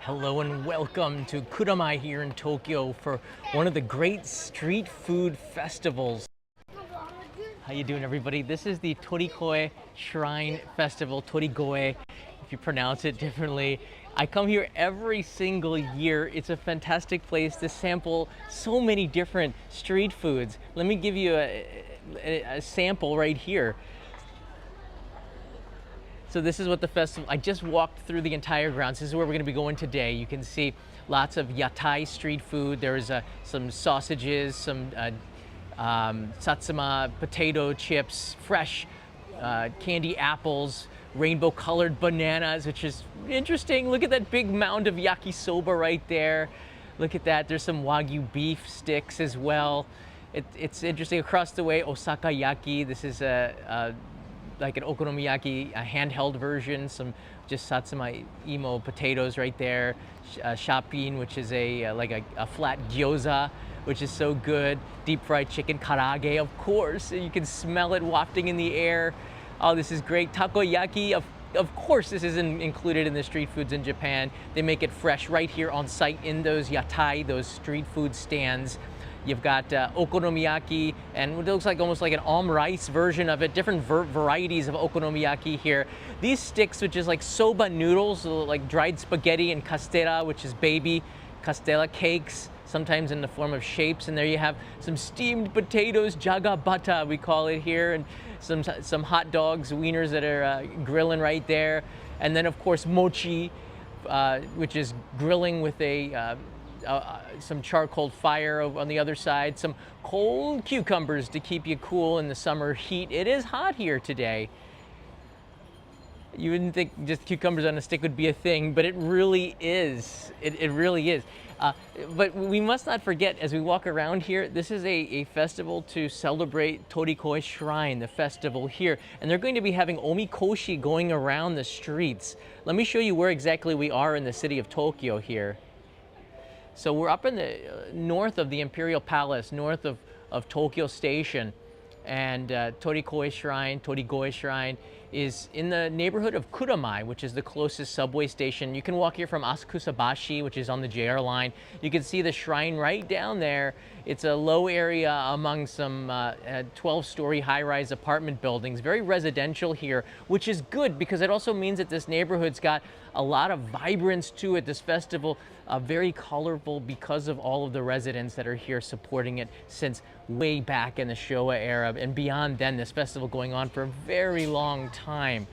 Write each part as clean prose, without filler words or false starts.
Hello and welcome to Kuramae here in Tokyo for one of the great street food festivals. How you doing, everybody? This is the Torikoe Shrine Festival, Torigoe, if you pronounce it differently. I come here every single year. It's a fantastic place to sample so many different street foods. Let me give you a sample right here. So this is what the festival, I just walked through the entire grounds. This is where we're going to be going today. You can see lots of Yatai street food. There's some sausages, some satsuma potato chips, fresh candy apples, rainbow colored bananas, which is interesting. Look at that big mound of yakisoba right there. Look at that. There's some Wagyu beef sticks as well. It's interesting. Across the way, Osakayaki. This is like an Okonomiyaki, a handheld version, some just satsuma imo potatoes right there, shapin, which is like a flat gyoza, which is so good, deep fried chicken, karage, of course, you can smell it wafting in the air. Oh, this is great. Takoyaki, of course, this isn't included in the street foods in Japan. They make it fresh right here on site in those yatai, those street food stands. You've got Okonomiyaki, and it looks like almost like an rice version of it, different varieties of Okonomiyaki here. These sticks, which is like soba noodles, like dried spaghetti, and castella, which is baby castella cakes, sometimes in the form of shapes. And there you have some steamed potatoes, jagabata we call it here, and some hot dogs, wieners that are grilling right there. And then of course mochi, which is grilling with some charcoal fire on the other side, some cold cucumbers to keep you cool in the summer heat. It is hot here today. You wouldn't think just cucumbers on a stick would be a thing, but it really is. It really is. But we must not forget, as we walk around here, this is a festival to celebrate Torikoe Shrine, the festival here. And they're going to be having omikoshi going around the streets. Let me show you where exactly we are in the city of Tokyo here. So we're up in the north of the Imperial Palace, north of Tokyo Station, and Torikoe Shrine, Torigoe Shrine, is in the neighborhood of Kuramae, which is the closest subway station. You can walk here from Asakusabashi, which is on the JR line. You can see the shrine right down there. It's a low area among some 12-story high-rise apartment buildings, very residential here, which is good because it also means that this neighborhood's got a lot of vibrance to it. This festival, very colorful because of all of the residents that are here supporting it since way back in the Showa era and beyond then. This festival going on for a very long time.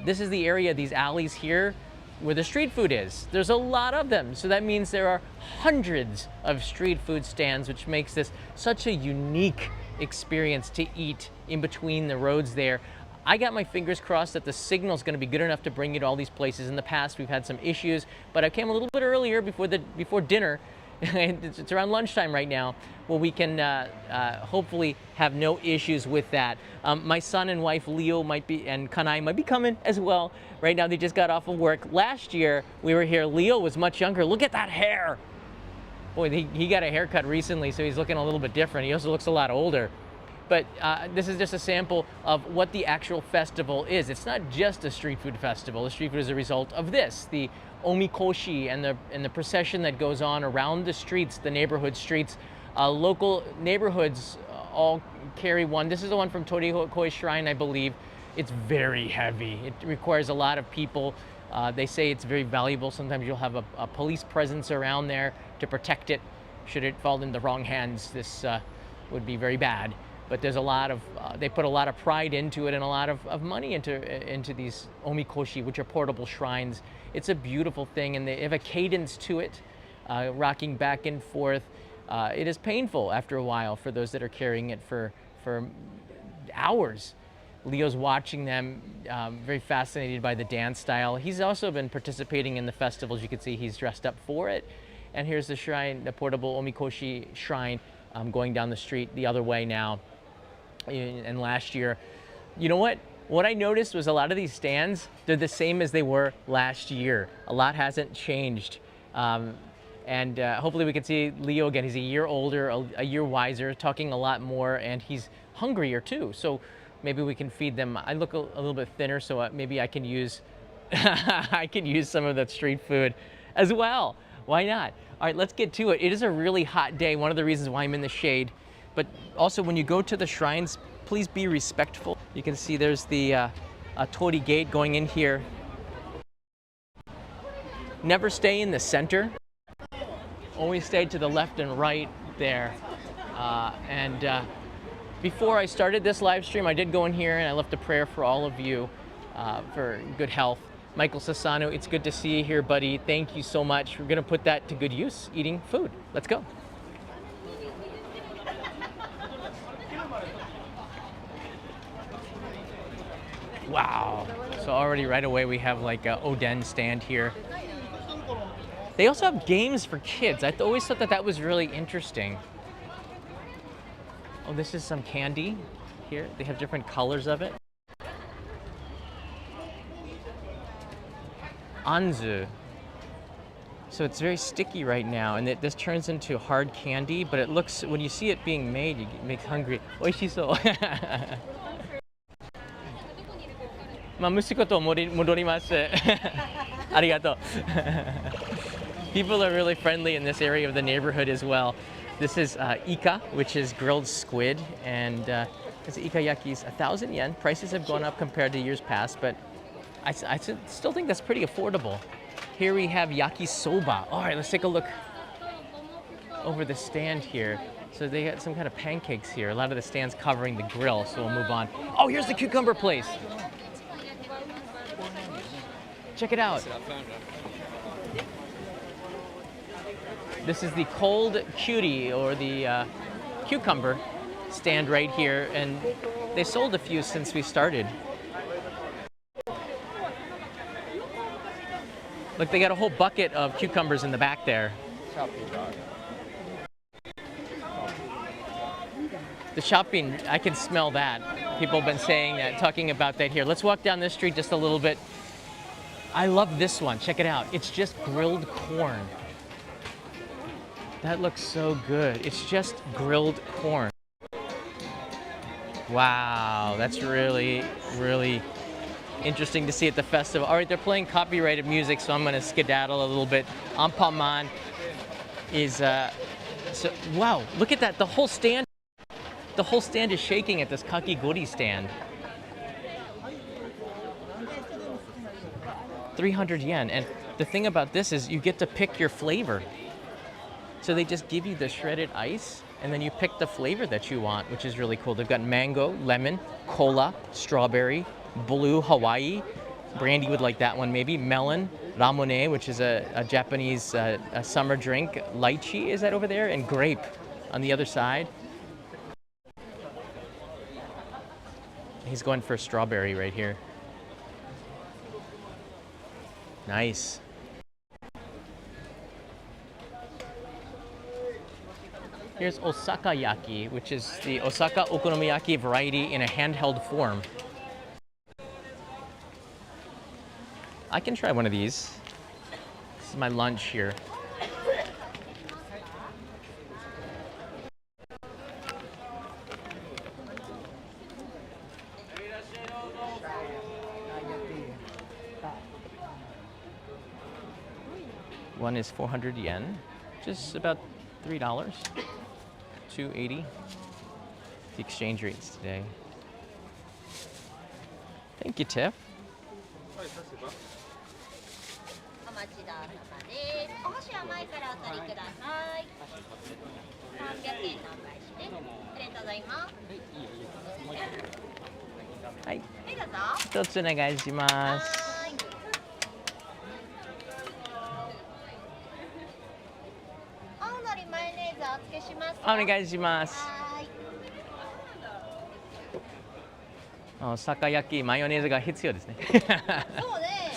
This is the area, these alleys here, where the street food is. There's a lot of them, so that means there are hundreds of street food stands, which makes this such a unique experience to eat in between the roads there. I got my fingers crossed that the signal's going to be good enough to bring you to all these places. In the past, we've had some issues, but I came a little bit earlier before dinner. It's around lunchtime right now. Well, we can hopefully have no issues with that. My son and wife Leo and Kanai might be coming as well. Right now, they just got off of work. Last year, we were here. Leo was much younger. Look at that hair. Boy, he got a haircut recently, so he's looking a little bit different. He also looks a lot older. But this is just a sample of what the actual festival is. It's not just a street food festival. The street food is a result of this, the omikoshi and the procession that goes on around the streets, the neighborhood streets. Local neighborhoods all carry one. This is the one from Torikoe Shrine, I believe. It's very heavy. It requires a lot of people. They say it's very valuable. Sometimes you'll have a police presence around there to protect it. Should it fall in the wrong hands, this would be very bad. But there's a lot of, they put a lot of pride into it and a lot of money into these omikoshi, which are portable shrines. It's a beautiful thing, and they have a cadence to it, rocking back and forth. It is painful after a while for those that are carrying it for hours. Leo's watching them, very fascinated by the dance style. He's also been participating in the festivals. You can see he's dressed up for it. And here's the shrine, the portable omikoshi shrine, going down the street the other way now. And last year, you know what I noticed was a lot of these stands, they're the same as they were last year. A lot hasn't changed. And hopefully we can see Leo again. He's a year older, a year wiser, talking a lot more, and he's hungrier too. So maybe we can feed them. I look a little bit thinner, so maybe I can use I can use some of that street food as well. Why not? All right, let's get to it. It is a really hot day, one of the reasons why I'm in the shade. But also, when you go to the shrines, please be respectful. You can see there's the Torigoe gate going in here. Never stay in the center. Always stay to the left and right there. Before I started this live stream, I did go in here and I left a prayer for all of you for good health. Michael Sassano, it's good to see you here, buddy. Thank you so much. We're gonna put that to good use, eating food. Let's go. Wow. So already right away we have like a Oden stand here. They also have games for kids. I always thought that that was really interesting. Oh, this is some candy here. They have different colors of it. Anzu. So it's very sticky right now, and this turns into hard candy, but it looks, when you see it being made, it makes hungry. Oishisou. まあ、息子と戻ります。ありがとう。People are really friendly in this area of the neighborhood as well. This is ika, which is grilled squid, and this ikayaki is 1,000 yen. Prices have gone up compared to years past, but I still think that's pretty affordable. Here we have yakisoba. All right, let's take a look over the stand here. So they got some kind of pancakes here. A lot of the stands covering the grill, so we'll move on. Oh, here's the cucumber place. Check it out. This is the cold cutie, or the cucumber stand right here, and they sold a few since we started. Look, they got a whole bucket of cucumbers in the back there. The shopping, I can smell that. People have been saying that, talking about that here. Let's walk down this street just a little bit. I love this one. Check it out. It's just grilled corn. That looks so good. It's just grilled corn. Wow, that's really, really interesting to see at the festival. All right, they're playing copyrighted music, so I'm going to skedaddle a little bit. Ampaman is, so, wow, look at that. The whole stand is shaking at this kakigori stand. 300 yen. And the thing about this is you get to pick your flavor. So they just give you the shredded ice, and then you pick the flavor that you want, which is really cool. They've got mango, lemon, cola, strawberry, blue Hawaii. Brandy would like that one maybe. Melon, Ramon, which is a Japanese a summer drink. Lychee is that over there, and grape on the other side. He's going for strawberry right here. Nice. Here's Osaka-yaki, which is the Osaka Okonomiyaki variety in a handheld form. I can try one of these. This is my lunch here. One is 400 yen, just about $3, $2.80. The exchange rates today. Thank you, Tiff. Hi. 一つお願いします。お願いします。Osaka焼きマヨネーズが必要ですね。そうね。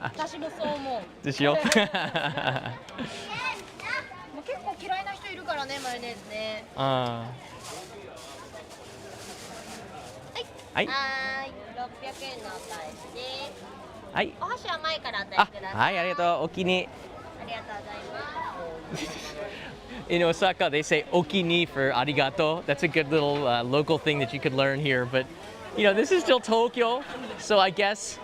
私もそう思う。でしょ。もう結構嫌いな人いるからね、マヨネーズね。ああ。はい。はい。600円のお返しです。はい。お箸は前から与えてください。はい、ありがとう。お気に。ありがとうございます。In Osaka, they say okini for arigato. That's a good little local thing that you could learn here. But, you know, this is still Tokyo, so I guess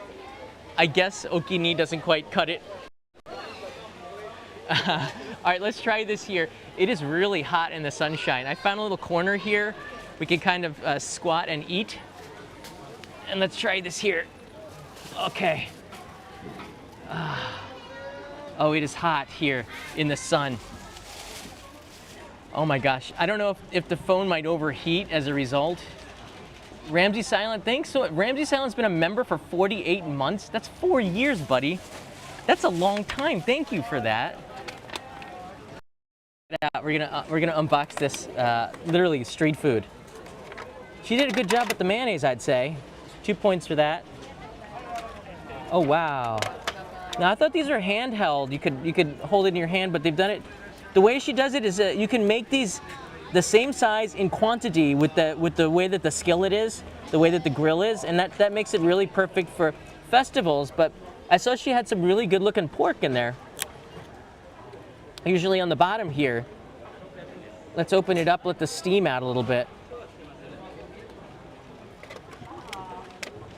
okini doesn't quite cut it. All right, let's try this here. It is really hot in the sunshine. I found a little corner here. We can kind of squat and eat. And let's try this here. Okay. Oh, it is hot here in the sun. Oh my gosh. I don't know if the phone might overheat as a result. Ramsey Silent, thanks. So Ramsey Silent's been a member for 48 months. That's 4 years, buddy. That's a long time. Thank you for that. We're gonna unbox this. Literally street food. She did a good job with the mayonnaise, I'd say. 2 points for that. Oh wow. Now I thought these were handheld. You could hold it in your hand, but they've done it. The way she does it is you can make these the same size in quantity with the way that the skillet is, the way that the grill is, and that makes it really perfect for festivals. But I saw she had some really good looking pork in there. Usually on the bottom here. Let's open it up, let the steam out a little bit.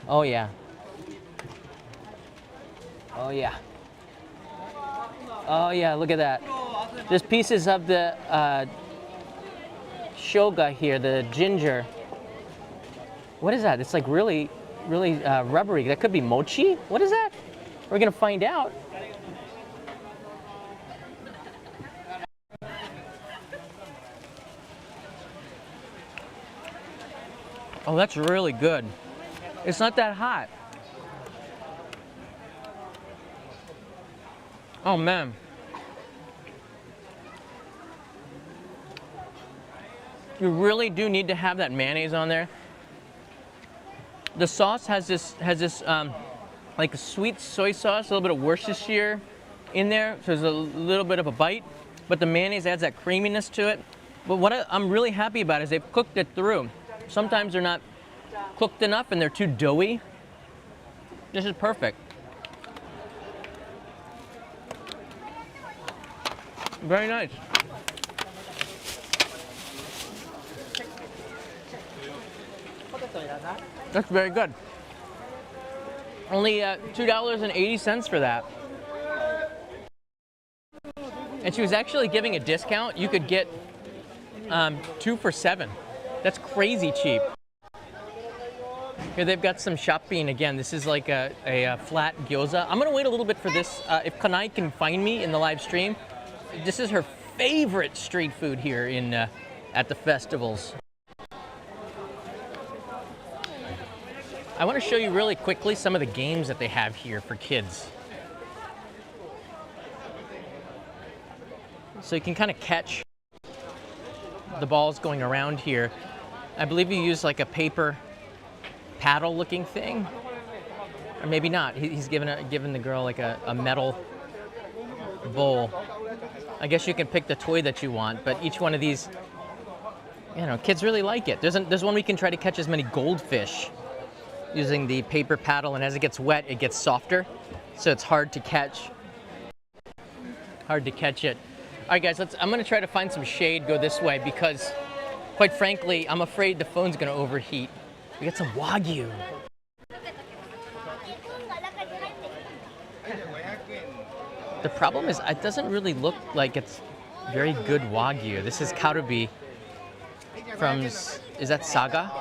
Oh yeah. Oh yeah. Oh yeah, look at that. There's pieces of the shoga here, the ginger. What is that? It's like really rubbery. That could be mochi? What is that? We're gonna find out. Oh, that's really good. It's not that hot. Oh man. You really do need to have that mayonnaise on there. The sauce has this like a sweet soy sauce, a little bit of Worcestershire in there, so there's a little bit of a bite, but the mayonnaise adds that creaminess to it. But what I'm really happy about is they've cooked it through. Sometimes they're not cooked enough and they're too doughy. This is perfect. Very nice. That's very good. Only $2.80 for that. And she was actually giving a discount. You could get 2 for $7. That's crazy cheap. Here they've got some shopping again. This is like a flat gyoza. I'm gonna wait a little bit for this. If Kanai can find me in the live stream, this is her favorite street food here in at the festivals. I want to show you really quickly some of the games that they have here for kids. So you can kind of catch the balls going around here. I believe you use like a paper paddle looking thing, or maybe not. He's given the girl like a metal bowl. I guess you can pick the toy that you want, but each one of these, you know, kids really like it. There's one we can try to catch as many goldfish using the paper paddle, and as it gets wet, it gets softer, so it's hard to catch. Hard to catch it. All right, guys, I'm gonna try to find some shade, go this way, because quite frankly, I'm afraid the phone's gonna overheat. We got some Wagyu. The problem is it doesn't really look like it's very good Wagyu. This is Karubi from, is that Saga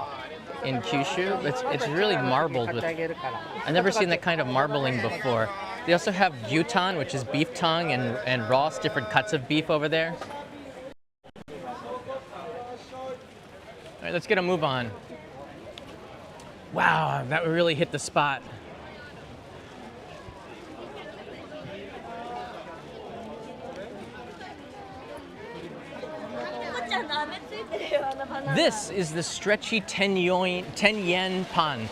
in Kyushu? It's really marbled with, I've never seen that kind of marbling before. They also have gyutan, which is beef tongue, and Ross, different cuts of beef over there. All right, let's get a move on. Wow, that really hit the spot. This is the stretchy 10 yen pan.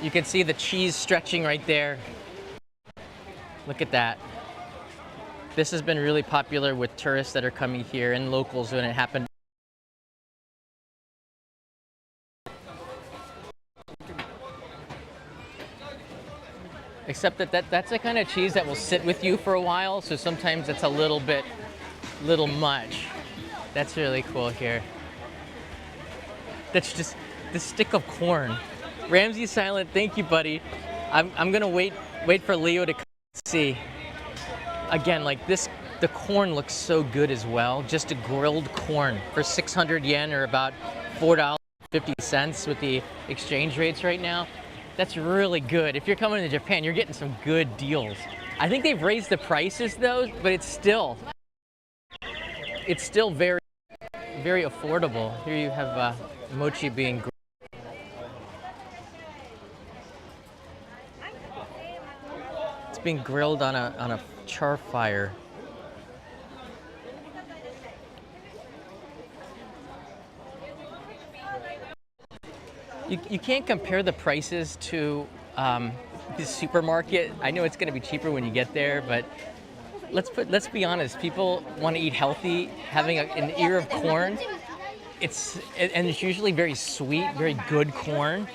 You can see the cheese stretching right there. Look at that. This has been really popular with tourists that are coming here and locals when it happened. Except that's the kind of cheese that will sit with you for a while, so sometimes it's a little much. That's really cool here. That's just the stick of corn. Ramsey Silent, thank you, buddy. I'm gonna wait for Leo to see. Again, like this The corn looks so good as well. Just a grilled corn for 600 yen, or about $4.50 with the exchange rates right now. That's really good. If you're coming to Japan, you're getting some good deals. I think they've raised the prices though, but it's still very, very affordable. Here you have mochi being grilled. It's being grilled on a char fire. You can't compare the prices to the supermarket. I know it's going to be cheaper when you get there, but let's be honest. People want to eat healthy. Having an ear of corn, it's usually very sweet, very good corn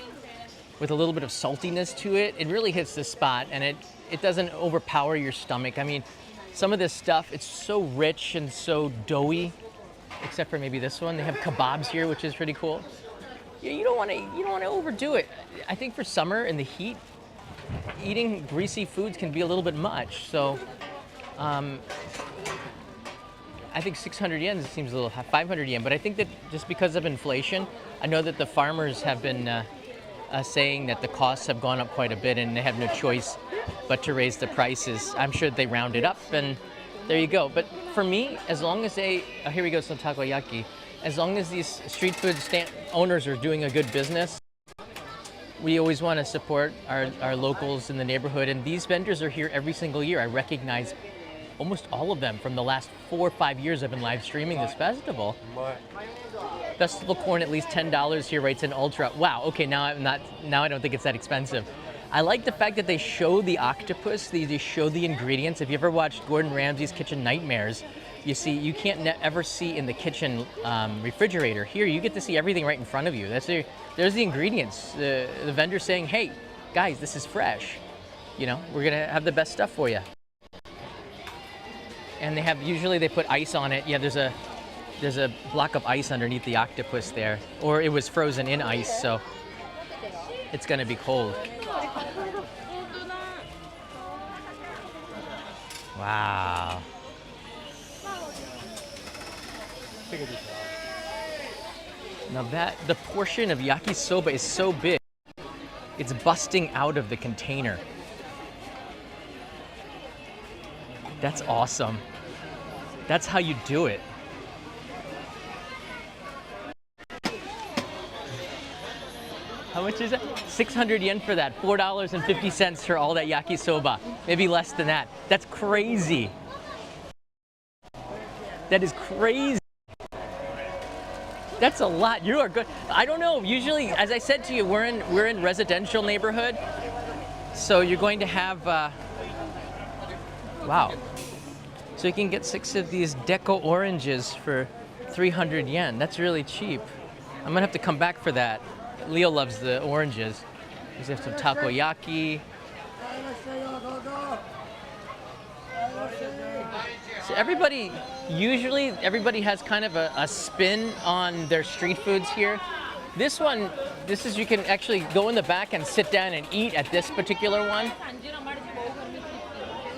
with a little bit of saltiness to it. It really hits the spot, and it doesn't overpower your stomach. I mean, some of this stuff, it's so rich and so doughy, except for maybe this one. They have kebabs here, which is pretty cool. You don't want to overdo it. I think for summer in the heat, eating greasy foods can be a little bit much. So I think 600 yen seems a little high, 500 yen. But I think that just because of inflation, I know that the farmers have been saying that the costs have gone up quite a bit, and they have no choice but to raise the prices. I'm sure they round it up, and there you go. But for me, as long as here we go, some takoyaki. As long as these street food owners are doing a good business, we always want to support our locals in the neighborhood. And these vendors are here every single year. I recognize almost all of them from the last 4 or 5 years I've been live streaming this festival. Festival corn, at least $10 here, right? It's an ultra. Wow, okay, now I don't think it's that expensive. I like the fact that they show the octopus, they show the ingredients. If you ever watched Gordon Ramsay's Kitchen Nightmares, you can't ever see in the kitchen refrigerator. Here, you get to see everything right in front of you. There's the ingredients. The vendor saying, hey, guys, this is fresh. You know, we're gonna have the best stuff for you. And usually they put ice on it. Yeah, there's a block of ice underneath the octopus there. Or it was frozen in ice, so it's gonna be cold. Wow. Now the portion of yakisoba is so big, it's busting out of the container. That's awesome. That's how you do it. How much is it? 600 yen for that. $4.50 for all that yakisoba. Maybe less than that. That's crazy. That is crazy. That's a lot. You are good. I don't know. Usually, as I said to you, we're in residential neighborhood, so you're going to have. Wow. So you can get 6 of these deco oranges for 300 yen. That's really cheap. I'm gonna have to come back for that. Leo loves the oranges. We have some takoyaki. So everybody has kind of a spin on their street foods here. This is, you can actually go in the back and sit down and eat at this particular one.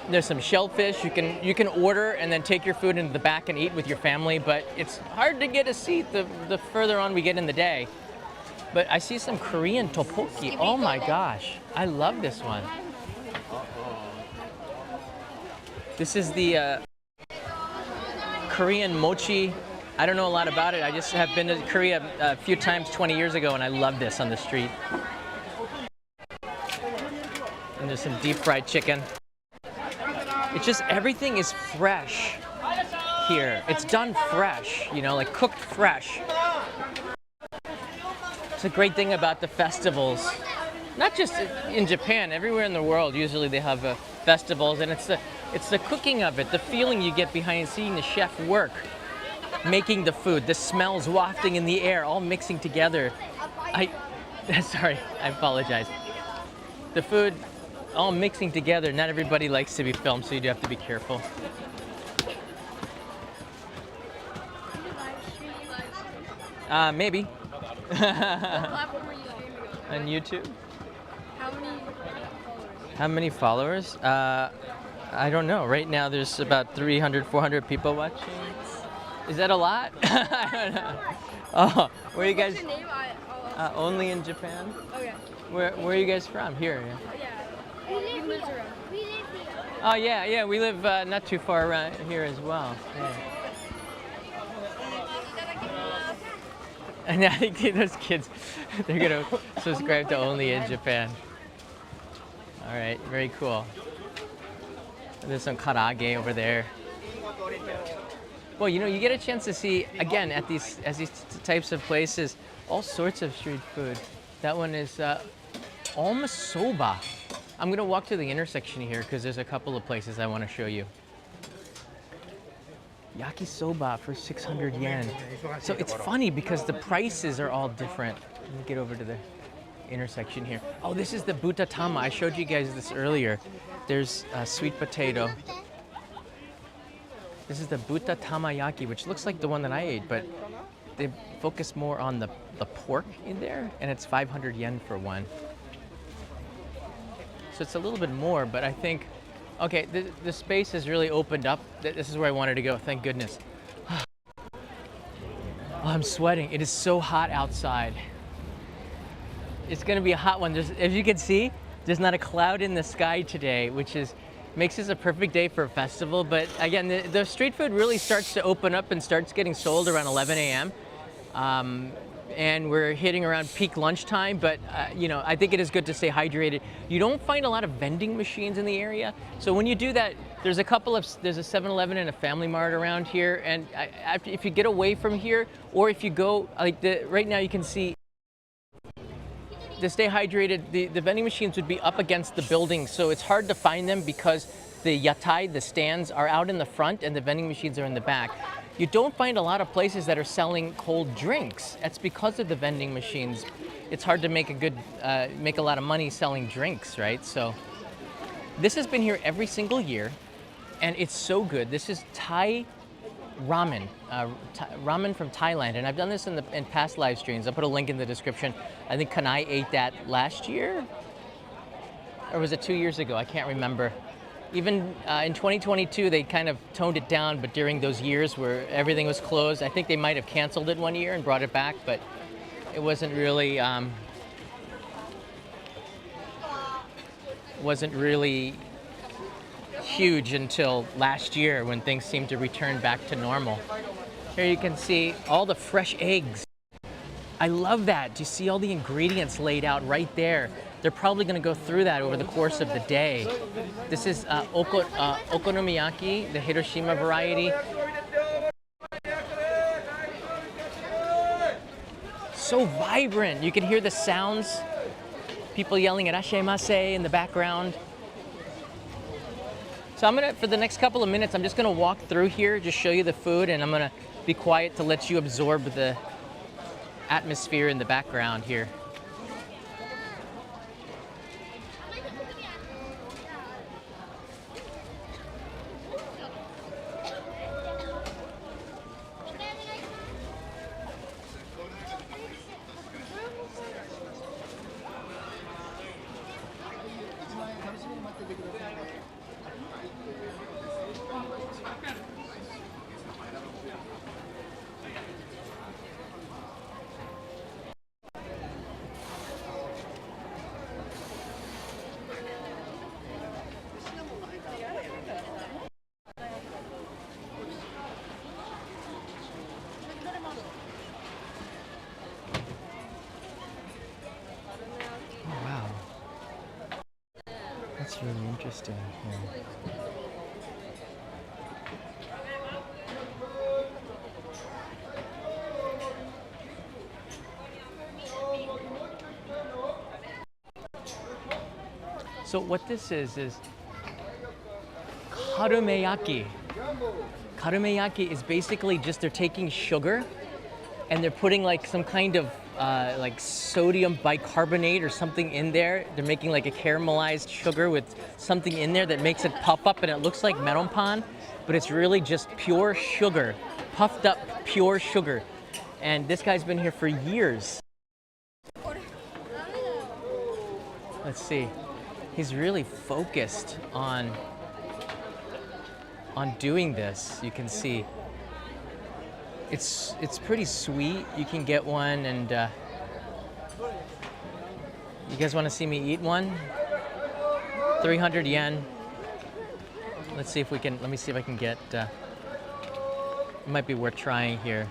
There's some shellfish. You can order and then take your food into the back and eat with your family, but it's hard to get a seat the further on we get in the day. But I see some Korean tteokbokki. Oh my gosh, I love this one. This is the Korean mochi. I don't know a lot about it. I just have been to Korea a few times 20 years ago, and I love this on the street. And there's some deep fried chicken. It's just, everything is fresh here. It's done fresh, you know, like cooked fresh. It's a great thing about the festivals. Not just in Japan, everywhere in the world, usually they have festivals, and it's the cooking of it, the feeling you get behind seeing the chef work, making the food, the smells wafting in the air, all mixing together. Sorry, I apologize. The food all mixing together. Not everybody likes to be filmed, so you do have to be careful. Maybe. What platform are you streaming on? On YouTube. How many followers? How many followers? I don't know. Right now there's about 300, 400 people watching. Is that a lot? I don't know. Oh, where are you guys? What's your name? Only in Japan? Okay. Where are you guys from? Here. Yeah. We live here. We live here. Oh yeah, we live not too far around here as well. Yeah. And I think those kids, they're gonna subscribe to Only in Japan. All right, very cool. There's some karaage over there. Well, you get a chance to see again at these types of places all sorts of street food. That one is almost soba. I'm gonna walk to the intersection here because there's a couple of places I want to show you. Yakisoba for 600 yen. So it's funny because the prices are all different. Let me get over to the intersection here. Oh, this is the butatama. I showed you guys this earlier. There's sweet potato. This is the tamayaki, which looks like the one that I ate, but they focus more on the pork in there, and it's 500 yen for one. So it's a little bit more, but I think, okay, the space has really opened up. This is where I wanted to go, thank goodness. Oh, I'm sweating. It is so hot outside. It's gonna be a hot one. As you can see, there's not a cloud in the sky today, which makes this a perfect day for a festival. But again, the street food really starts to open up and starts getting sold around 11 a.m. And we're hitting around peak lunchtime, but I think it is good to stay hydrated. You don't find a lot of vending machines in the area. So when you do that, there's a 7-Eleven and a Family Mart around here. And if you get away from here, or if you go, right now you can see, to stay hydrated, the vending machines would be up against the building, so it's hard to find them because the yatai, the stands, are out in the front and the vending machines are in the back. You don't find a lot of places that are selling cold drinks. That's because of the vending machines. It's hard to make a lot of money selling drinks, right? So this has been here every single year, and it's so good. This is Thai ramen, ramen from Thailand, and I've done this in past live streams. I'll put a link in the description. I think Kanai ate that last year, or was it 2 years ago? I can't remember. Even in 2022, they kind of toned it down, but during those years where everything was closed, I think they might have canceled it one year and brought it back, but it wasn't really huge until last year when things seemed to return back to normal. Here you can see all the fresh eggs. I love that. Do you see all the ingredients laid out right there? They're probably going to go through that over the course of the day. This is Okonomiyaki, the Hiroshima variety. So vibrant. You can hear the sounds. People yelling "Irashaimase" in the background. So for the next couple of minutes, I'm just gonna walk through here, just show you the food, and I'm gonna be quiet to let you absorb the atmosphere in the background here. That's really interesting. Yeah. So what this is Kuramae. Kuramae is basically just they're taking sugar and they're putting like some kind of like sodium bicarbonate or something in there. They're making like a caramelized sugar with something in there that makes it pop up, and it looks like meronpan, but it's really just pure sugar, puffed up pure sugar. And this guy's been here for years. Let's see. He's really focused on on doing this. You can see it's pretty sweet. You can get one, and you guys want to see me eat one? 300 yen. Let's see if we can. Let me see if I can get. It might be worth trying here.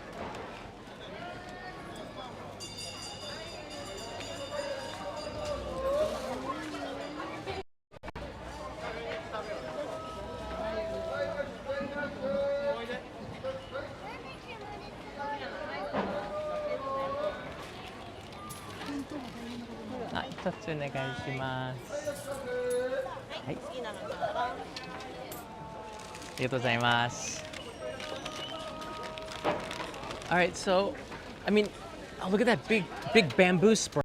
All right, so, I mean, oh, look at that big bamboo sprout.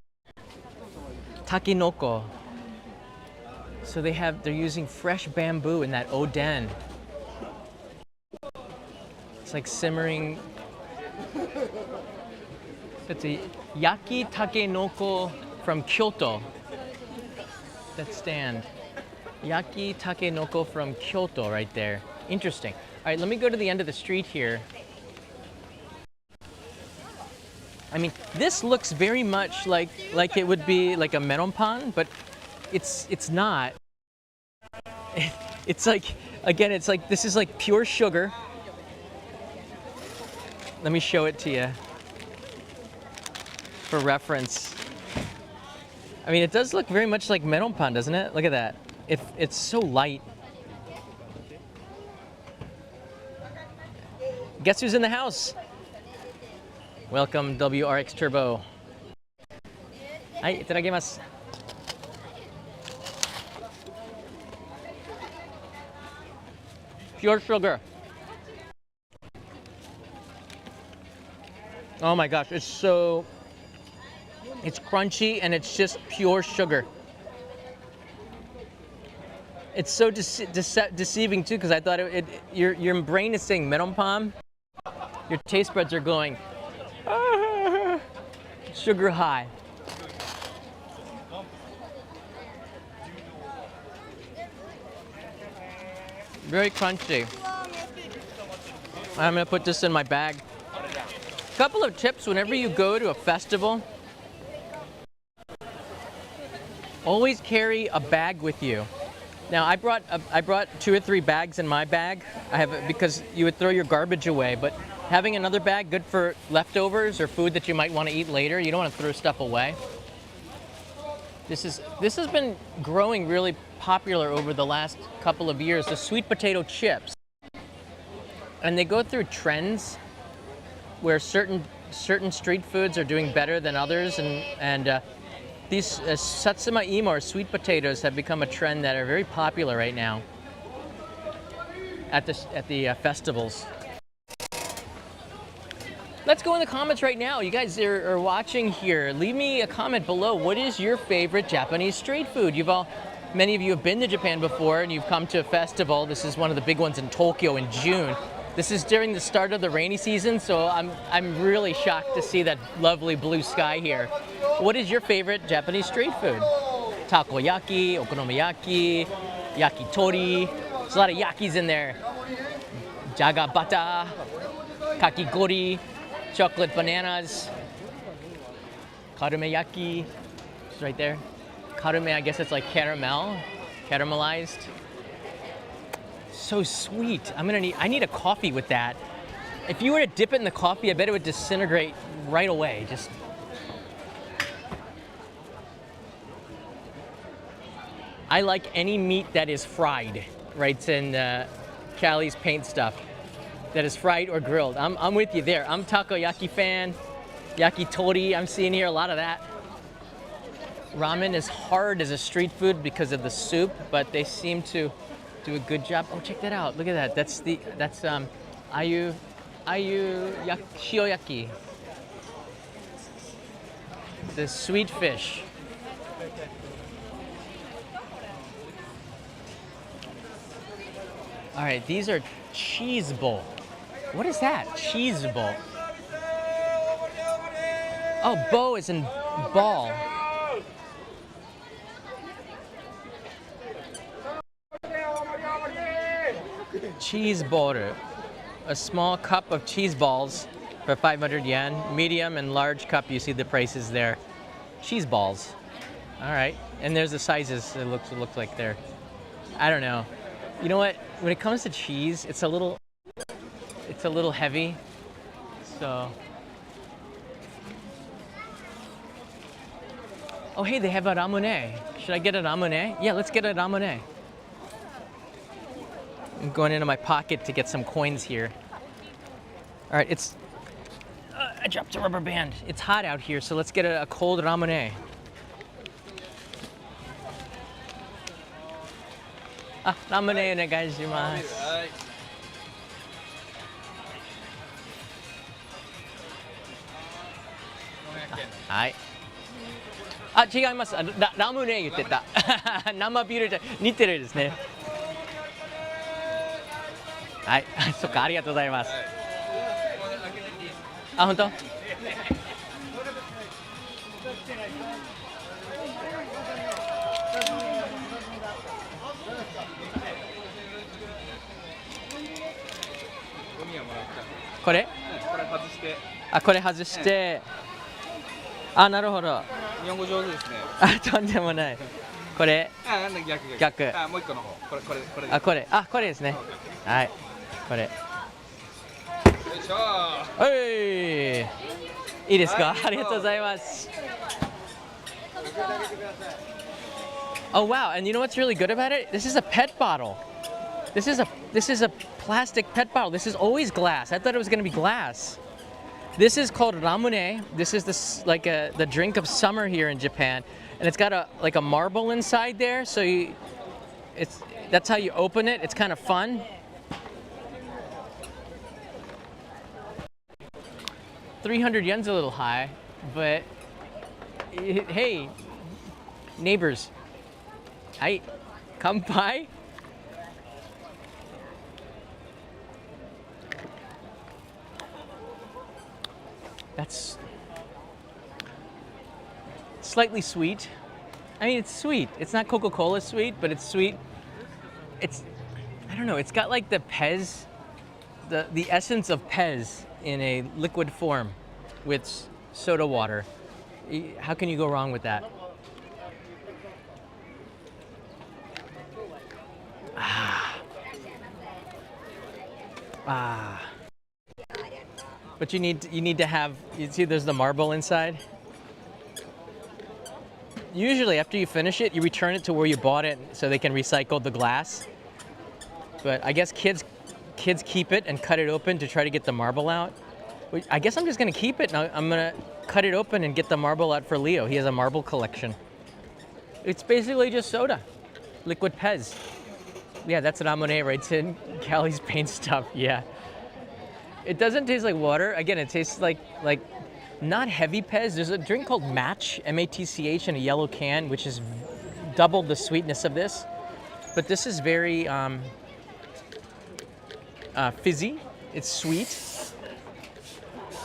Takenoko. So they're using fresh bamboo in that Oden. It's like simmering. It's a Yaki Takenoko from Kyoto. That stand. Yaki Takenoko from Kyoto right there. Interesting. All right, let me go to the end of the street here. I mean, this looks very much like it would be like a melonpan, but it's not. It's like, again, it's like, this is like pure sugar. Let me show it to you for reference. I mean, it does look very much like melonpan, doesn't it? Look at that. It's so light. Guess who's in the house? Welcome, WRX Turbo. Hai, itadakimasu. Pure sugar. Oh my gosh, it's crunchy and it's just pure sugar. It's so deceiving too, because I thought your brain is saying melonpan. Your taste buds are going sugar high. Very crunchy. I'm gonna put this in my bag. Couple of tips whenever you go to a festival. Always carry a bag with you. Now I brought 2 or 3 bags in my bag. I have because you would throw your garbage away, but having another bag good for leftovers or food that you might want to eat later. You don't want to throw stuff away. This has been growing really popular over the last couple of years. The sweet potato chips, and they go through trends where certain street foods are doing better than others, and these satsuma imo or sweet potatoes have become a trend that are very popular right now at the festivals. Let's go in the comments right now. You guys are watching here. Leave me a comment below. What is your favorite Japanese street food? Many of you have been to Japan before and you've come to a festival. This is one of the big ones in Tokyo in June. This is during the start of the rainy season, so I'm really shocked to see that lovely blue sky here. What is your favorite Japanese street food? Takoyaki, Okonomiyaki, yakitori. There's a lot of yakis in there. Jaga bata, kakigori, chocolate bananas, Kuramae it's right there. Kuramae, I guess it's like caramelized. So sweet. I need a coffee with that. If you were to dip it in the coffee, I bet it would disintegrate right away. I like any meat that is fried, right? It's in Callie's paint stuff. That is fried or grilled. I'm with you there. I'm takoyaki fan. Yakitori, I'm seeing here a lot of that. Ramen is hard as a street food because of the soup, but they seem to do a good job. Oh, check that out. Look at that. That's ayu shioyaki. The sweet fish. All right, these are cheese bowl. What is that? Cheese bowl. Oh, bow is in ball. cheese ball. A small cup of cheese balls for 500 yen. Medium and large cup, you see the prices there. Cheese balls. All right, and there's the sizes. It looks like there. I don't know. You know what? When it comes to cheese, it's a little heavy. So. Oh, hey, they have a ramune. Should I get a ramune? Yeah, let's get a ramune. I'm going into my pocket to get some coins here. All right, it's. I dropped a rubber band. It's hot out here, so let's get a cold ramune. Ah, ramune onegai shimasu. Hi. あ、違います。ラムネ言ってた。生ビールじゃ似てるですね。はい、そっか、ありがとうございます。あ、本当？これ？これ外して。あ、これ外して。あ、なるほど。日本語上手ですね。あ、とんでもない。これ。あ、なんだ逆。逆。あ、もう一個の方。これ。あ、これ。あ、これですね。はい。これ。よいしょ。はい。いいですか？ありがとうございます。Oh wow! And you know what's really good about it? This is a pet bottle. This is a plastic pet bottle. This is always glass. I thought it was going to be glass. This is called ramune. This is the drink of summer here in Japan, and it's got a marble inside there. So that's how you open it. It's kind of fun. $300 a little high, but hey, neighbors, hi, kanpai. That's slightly sweet. I mean, it's sweet. It's not Coca-Cola sweet, but it's sweet. I don't know, it's got like the Pez, the essence of Pez in a liquid form with soda water. How can you go wrong with that? But you need to have, you see there's the marble inside? Usually after you finish it, you return it to where you bought it so they can recycle the glass. But I guess kids keep it and cut it open to try to get the marble out. I guess I'm just gonna keep it and I'm gonna cut it open and get the marble out for Leo. He has a marble collection. It's basically just soda, liquid Pez. Yeah, that's ramune right in Callie's paint stuff, yeah. It doesn't taste like water. Again, it tastes like not heavy Pez. There's a drink called Match, M-A-T-C-H, in a yellow can, which is double the sweetness of this. But this is very fizzy. It's sweet.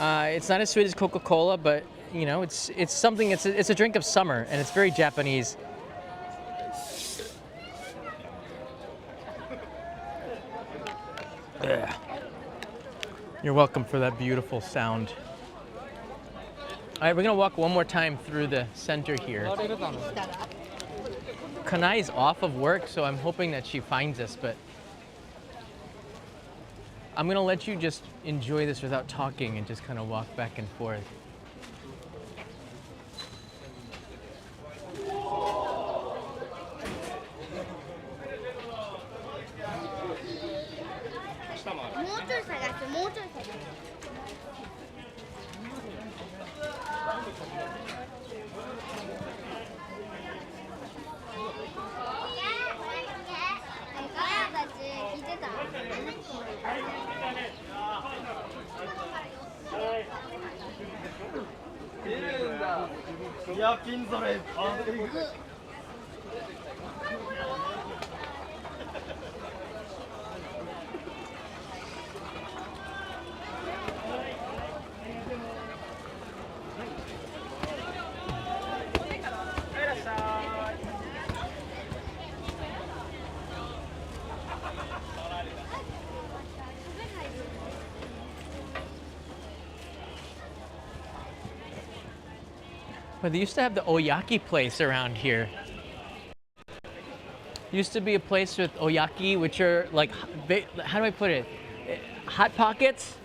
It's not as sweet as Coca-Cola, but you know, it's something. It's a drink of summer, and it's very Japanese. Ugh. You're welcome for that beautiful sound. All right, we're gonna walk one more time through the center here. Kanai is off of work, so I'm hoping that she finds us, but I'm gonna let you just enjoy this without talking and just kind of walk back and forth. But they used to have the Oyaki place around here. Used to be a place with oyaki, which are like, how do I put it? Hot pockets,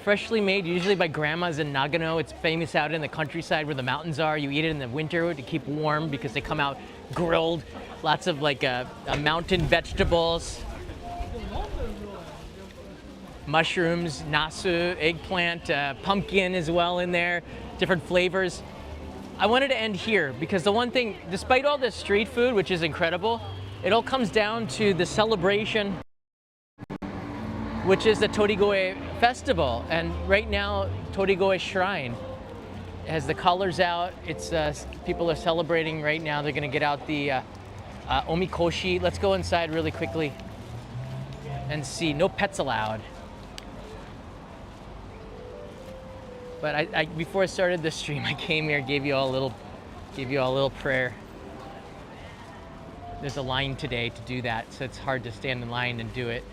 freshly made, usually by grandmas in Nagano. It's famous out in the countryside where the mountains are. You eat it in the winter to keep warm because they come out grilled. Lots of like mountain vegetables. Mushrooms, nasu, eggplant, pumpkin as well in there, different flavors. I wanted to end here because the one thing, despite all this street food, which is incredible, it all comes down to the celebration, which is the Torigoe festival. And right now, Torigoe Shrine has the colors out. It's people are celebrating right now. They're gonna get out the omikoshi. Let's go inside really quickly and see. No pets allowed. But I before I started the stream, I came here, gave you all a little prayer. There's a line today to do that, so it's hard to stand in line and do it.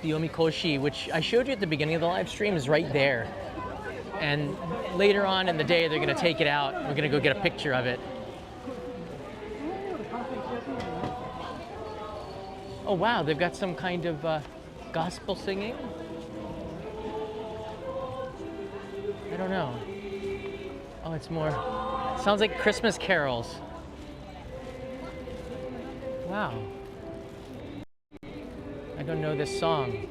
The omikoshi, which I showed you at the beginning of the live stream, is right there. And later on in the day, they're gonna take it out. We're gonna go get a picture of it. Oh wow, they've got some kind of gospel singing. I don't know. Oh, it's more, sounds like Christmas carols. Wow. I don't know this song.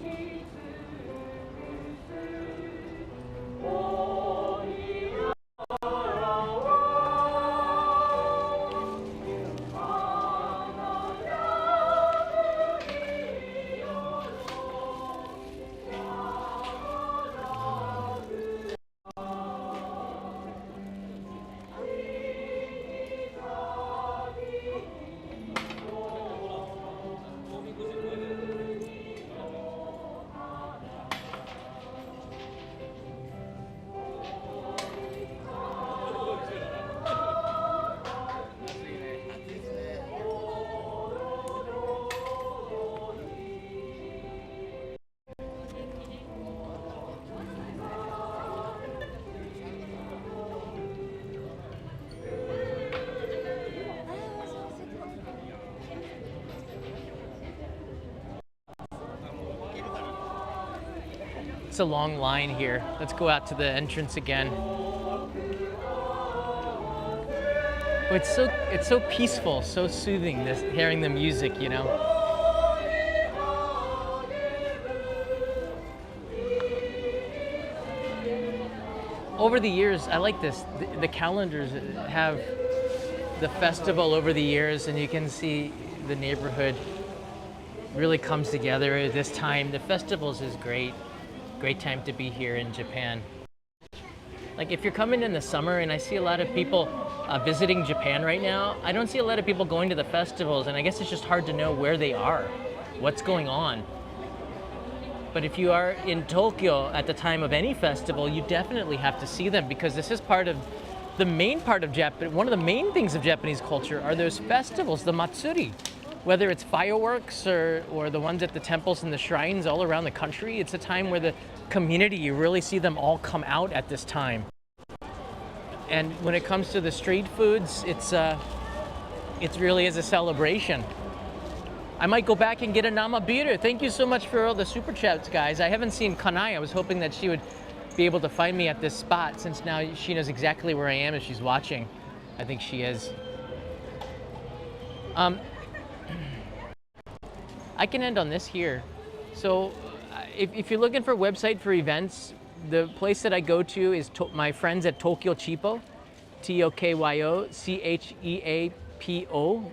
It's a long line here. Let's go out to the entrance again. Oh, it's so peaceful, so soothing, this hearing the music, you know. Over the years, I like this. The calendars have the festival over the years, and you can see the neighborhood really comes together at this time. The festivals is great. Great time to be here in Japan. Like if you're coming in the summer, and I see a lot of people visiting Japan right now, I don't see a lot of people going to the festivals, and I guess it's just hard to know where they are, what's going on. But if you are in Tokyo at the time of any festival, you definitely have to see them, because this is part of the main part of Japan. One of the main things of Japanese culture are those festivals, the Matsuti. Whether it's fireworks or the ones at the temples and the shrines all around the country, it's a time where the community, you really see them all come out at this time. And when it comes to the street foods, it really is a celebration. I might go back and get a Namabira. Thank you so much for all the super chats, guys. I haven't seen Kanai. I was hoping that she would be able to find me at this spot, since now she knows exactly where I am if she's watching. I think she is. I can end on this here. So if you're looking for a website for events, the place that I go to is my friends at Tokyo Chipo, Tokyo Cheapo.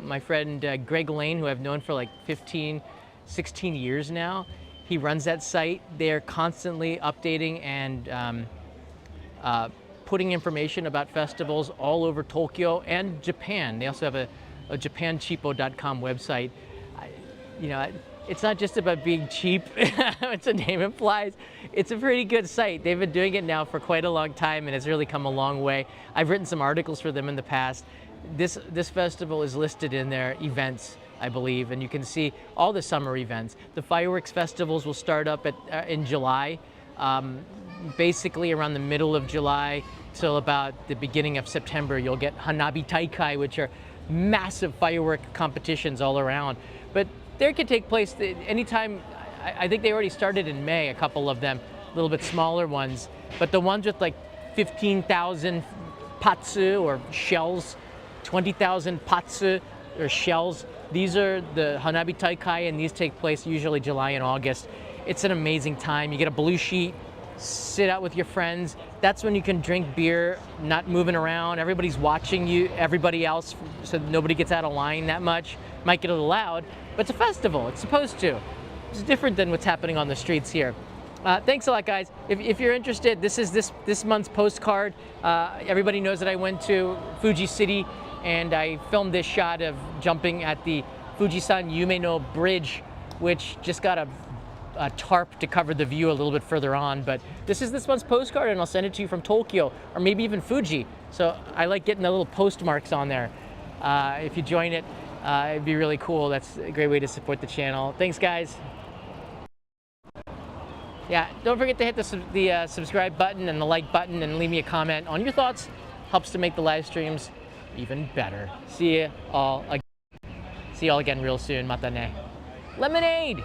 My friend Greg Lane, who I've known for like 15, 16 years now. He runs that site. They're constantly updating and putting information about festivals all over Tokyo and Japan. They also have a japancheapo.com website. You know, it's not just about being cheap, what the name implies. It's a pretty good site. They've been doing it now for quite a long time, and it's really come a long way. I've written some articles for them in the past. This festival is listed in their events, I believe, and you can see all the summer events. The fireworks festivals will start up in July. Basically around the middle of July till about the beginning of September, you'll get Hanabi Taikai, which are massive firework competitions all around. But there can take place anytime. I think they already started in May, a couple of them, a little bit smaller ones. But the ones with like 15,000 patsu or shells, 20,000 patsu or shells, these are the Hanabi Taikai, and these take place usually July and August. It's an amazing time. You get a blue sheet, sit out with your friends. That's when you can drink beer, not moving around. Everybody's watching you, everybody else, so nobody gets out of line that much. Might get a little loud, but it's a festival. It's supposed to. It's different than what's happening on the streets here. Thanks a lot, guys. If you're interested, this is this month's postcard. Everybody knows that I went to Fuji City and I filmed this shot of jumping at the Fujisan Yume no Bridge, which just got a tarp to cover the view a little bit further on. But this is this month's postcard, and I'll send it to you from Tokyo or maybe even Fuji. So I like getting the little postmarks on there. If you join it, it'd be really cool. That's a great way to support the channel. Thanks, guys. Yeah, don't forget to hit the subscribe button and the like button and leave me a comment on your thoughts. Helps to make the live streams even better. See you all again real soon. Mata ne. Lemonade!